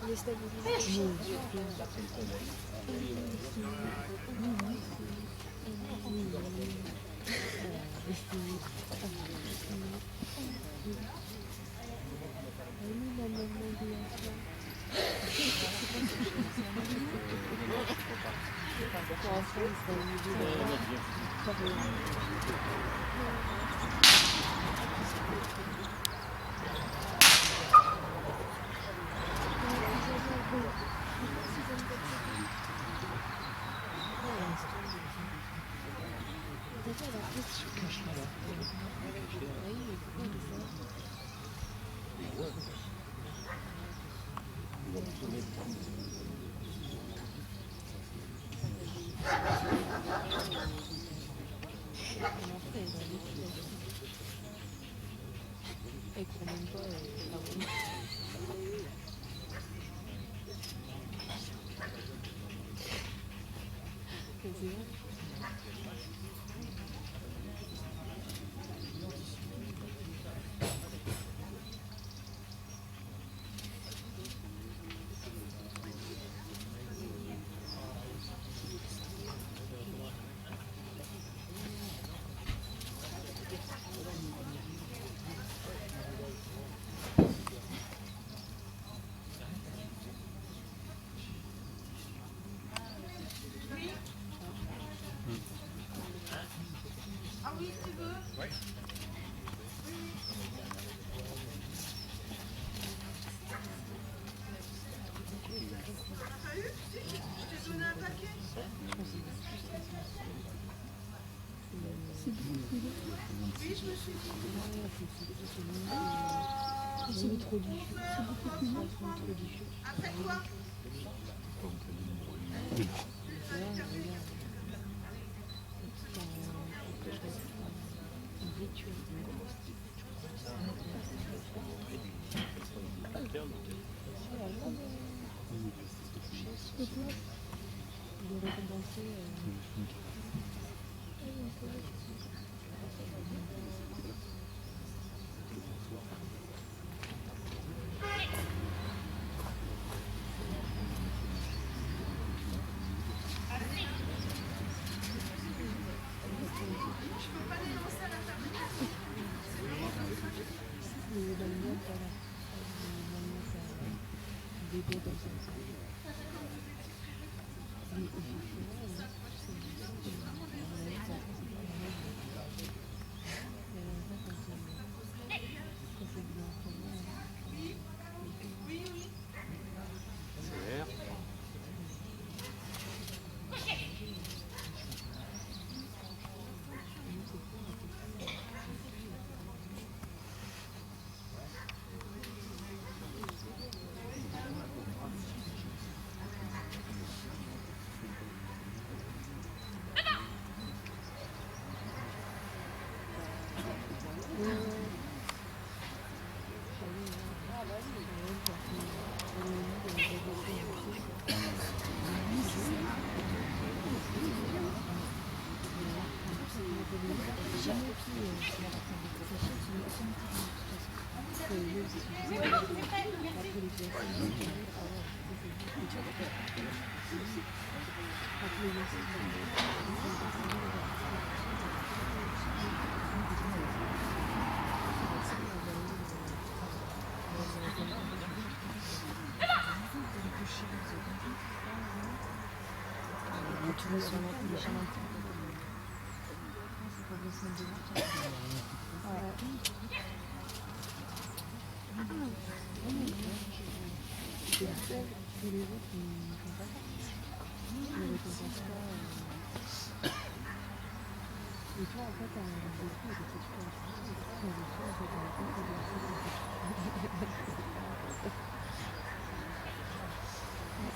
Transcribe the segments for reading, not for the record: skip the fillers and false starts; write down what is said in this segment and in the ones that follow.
Déstabilisé. C'est trop diffus. C'est beaucoup plus long. Trop diffus. Après quoi?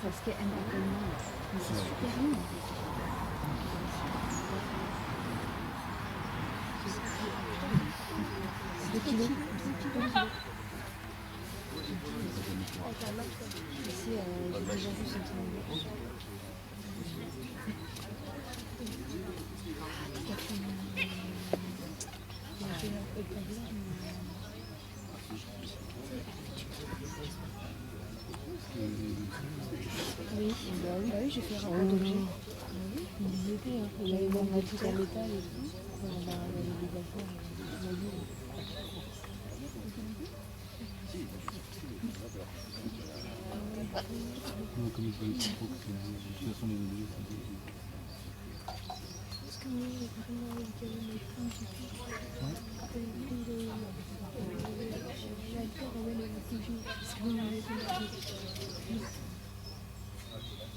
Parce qu'elle m'a tellement... Mais c'est super long. C'est 2 kilos. 2 kilos. Ici, j'ai déjà vu ce temps. oui, j'ai fait un rapport d'objet. Ils y étaient, hein. J'avais même des trucs en métal et tout. On a des affaires, imagine. Non, comme ils veulent pas trop que de toute façon les objets sont des... Parce que moi, j'ai vraiment envie de caler mes fonds, j'ai fait. J'avais peur de mettre les couches. C'est bon, on avait fait.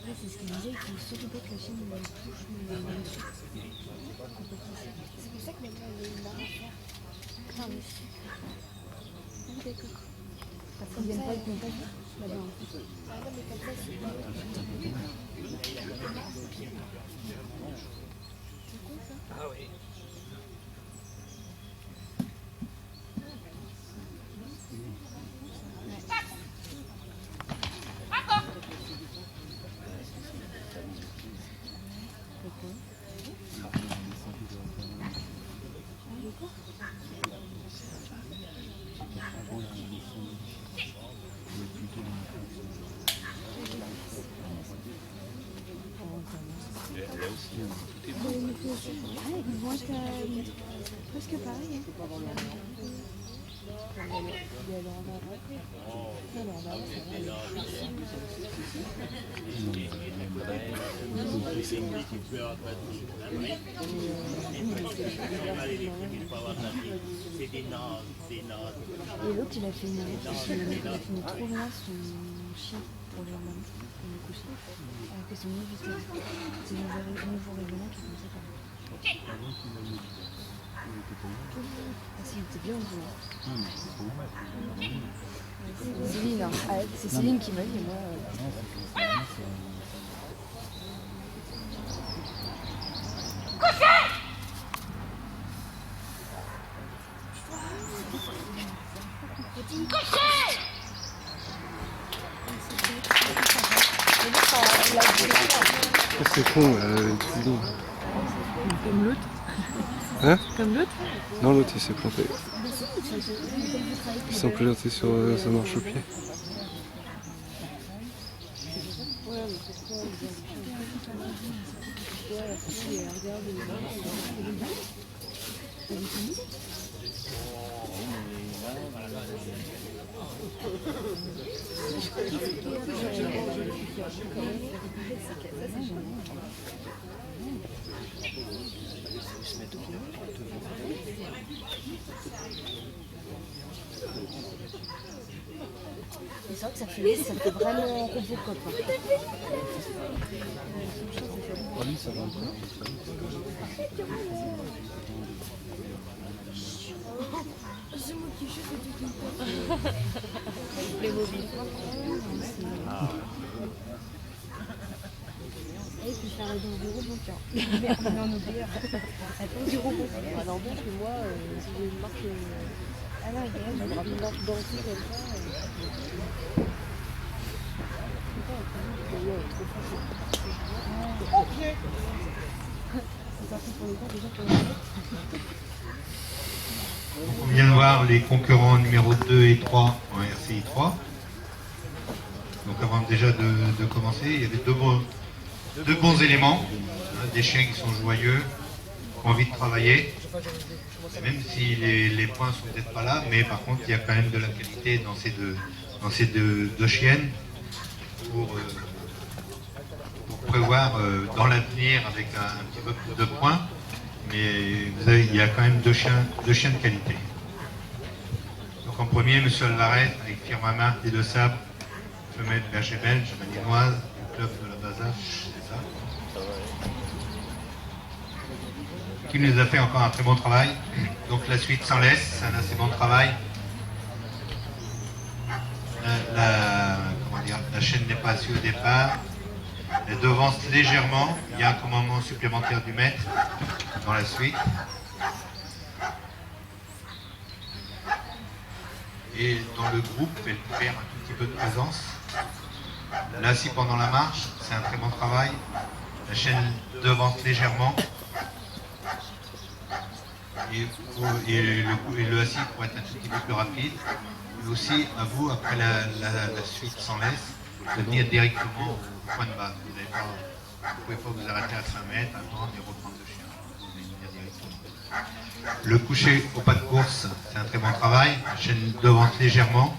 Ouais, c'est ce qu'il disait, qu'il faut surtout pas que la chaîne me touche mes dessus. C'est pour ça que maintenant elle est marre à faire. Ah oui. Oui, d'accord. Parce qu'ils viennent pas de contact là-bas en plus. Ah non, mais comme ça, c'est pas. C'est quoi ça? Ah oui. Ils vont être presque pareil. Et l'autre, il a fait une erreur parce qu'il a fini trop loin son chien pour le coucher. Alors que c'est mieux vite. C'est le nouveau règlement qui est comme ça. Ah si, il était bien au Céline, hein. Ah, c'est Céline qui m'a dit, moi. C'est con, tu dis. Comme l'autre. Hein? Comme l'autre. Non, l'autre il s'est planté. Il s'est planté sur sa marche au pied. C'est vrai que ça fait vraiment Robocop. Oh, lui, ça va encore. C'est moi qui chute et tout le temps. Les mobiles. Et puis faire le don du robot, tiens. Merde, non, oublie. Attends, du robot. Alors bon, que moi, si j'ai une marque... Ah non, il y a une marque dentée comme ça. On vient de voir les concurrents numéro 2 et 3 en RCI 3. Donc avant déjà de commencer, il y avait deux bons éléments, des chiens qui sont joyeux, qui ont envie de travailler, même si les points sont peut-être pas là, mais par contre il y a quand même de la qualité dans ces deux chiennes pour prévoir dans l'avenir avec un petit peu plus de points, mais il y a quand même deux chiens de qualité. Donc en premier, M. Alvarez avec Firmama et de Sable, femelle berger belge, malinoise, du club de la Baza, c'est ça. Qui nous a fait encore un très bon travail. Donc la suite s'en laisse, c'est un assez bon travail. La chaîne n'est pas assise au départ. Elle devance légèrement. Il y a un commandement supplémentaire du maître dans la suite. Et dans le groupe, elle perd un tout petit peu de présence. Là, si pendant la marche, c'est un très bon travail. La chaîne devance légèrement. Et le assis pour être un tout petit peu plus rapide. Et aussi, à vous, après la suite sans laisse, vous allez venir directement au point de base. Vous ne pouvez pas vous arrêter à 5 mètres, attendre et reprendre le chien. Vous allez venir directement. Le coucher au pas de course, c'est un très bon travail. La chaîne devance légèrement.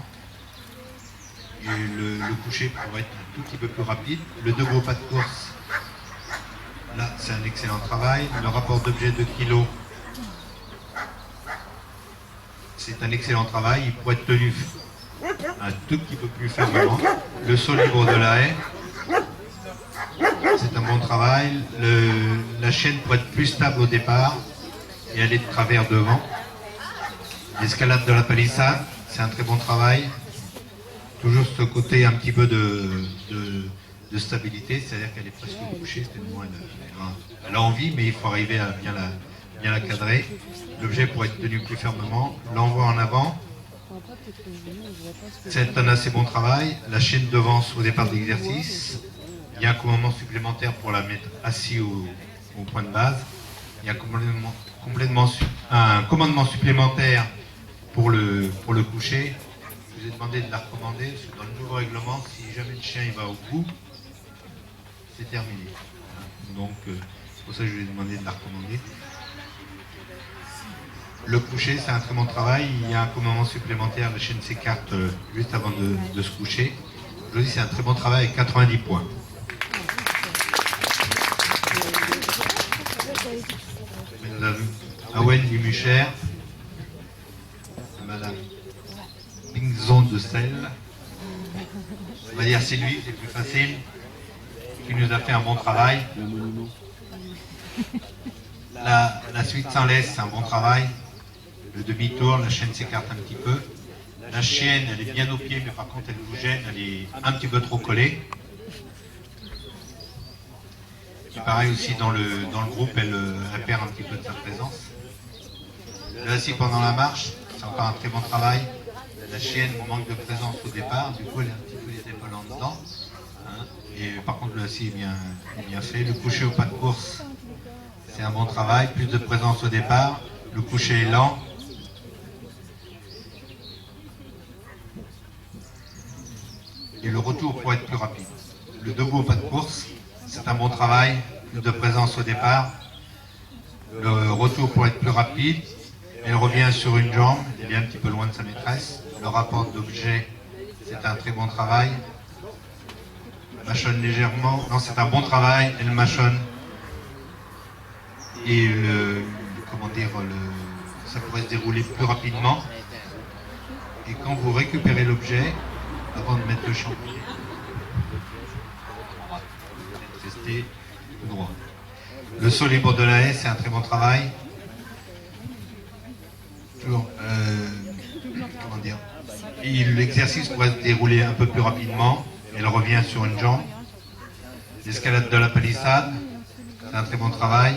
Et le coucher pourrait être un tout petit peu plus rapide. Le debout au pas de course, là, c'est un excellent travail. Le rapport d'objet de kilo, c'est un excellent travail. Il pourrait être tenu un tout petit peu plus fermement. Le saut libre de la haie, c'est un bon travail. La chaîne pourrait être plus stable au départ et aller de travers devant. L'escalade de la palissade, c'est un très bon travail. Toujours ce côté un petit peu de stabilité, c'est-à-dire qu'elle est presque couchée, tellement elle a envie, mais il faut arriver à bien la cadrer. L'objet pourrait être tenu plus fermement. L'envoi en avant, c'est un assez bon travail. La chaîne devance au départ de l'exercice. Il y a un commandement supplémentaire pour la mettre assis au point de base. Il y a un commandement supplémentaire pour le coucher. Je vous ai demandé de la recommander, parce que dans le nouveau règlement, si jamais le chien il va au bout, c'est terminé. Donc, c'est pour ça que je lui ai demandé de la recommander. Le coucher, c'est un très bon travail. Il y a un commandement supplémentaire, la chaîne s'écarte juste avant de se coucher. Aujourd'hui, c'est un très bon travail avec 90 points. Madame Awen Limucher, Madame Pinzon de Sel, on va dire c'est lui, c'est plus facile, qui nous a fait un bon travail. La suite sans laisse, c'est un bon travail. Le demi-tour, la chaîne s'écarte un petit peu. La chienne, elle est bien au pied, mais par contre elle vous gêne, elle est un petit peu trop collée. Et pareil aussi dans le groupe, elle perd un petit peu de sa présence. Le assis pendant la marche, c'est encore un très bon travail. La chienne manque de présence au départ, du coup elle est un petit peu les épaules en dedans. Hein. Et par contre le assis est bien fait. Le coucher au pas de course, c'est un bon travail, plus de présence au départ. Le coucher est lent. Et le retour pourrait être plus rapide. Le debout au pas de course, c'est un bon travail, plus de présence au départ. Le retour pourrait être plus rapide. Elle revient sur une jambe, elle est un petit peu loin de sa maîtresse. Le rapport d'objet, c'est un très bon travail. Mâchonne légèrement. Non, c'est un bon travail, elle mâchonne. Et ça pourrait se dérouler plus rapidement. Et quand vous récupérez l'objet, avant de mettre le champion, tester tout droit. Le saut libre de la haie, c'est un très bon travail. Toujours, l'exercice pourrait se dérouler un peu plus rapidement. Elle revient sur une jambe. L'escalade de la palissade, c'est un très bon travail.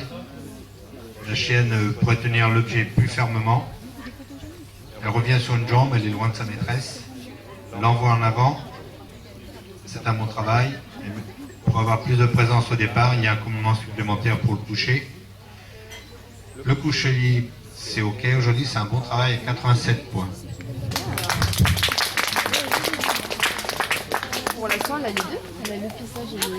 La chienne pourrait tenir l'objet plus fermement. Elle revient sur une jambe, elle est loin de sa maîtresse. L'envoi en avant, c'est un bon travail. Et pour avoir plus de présence au départ, il y a un commandement supplémentaire pour le coucher. Le coucher libre, c'est ok. Aujourd'hui, c'est un bon travail avec 87 points. Pour l'instant, elle a les deux. Elle a le pissage et le...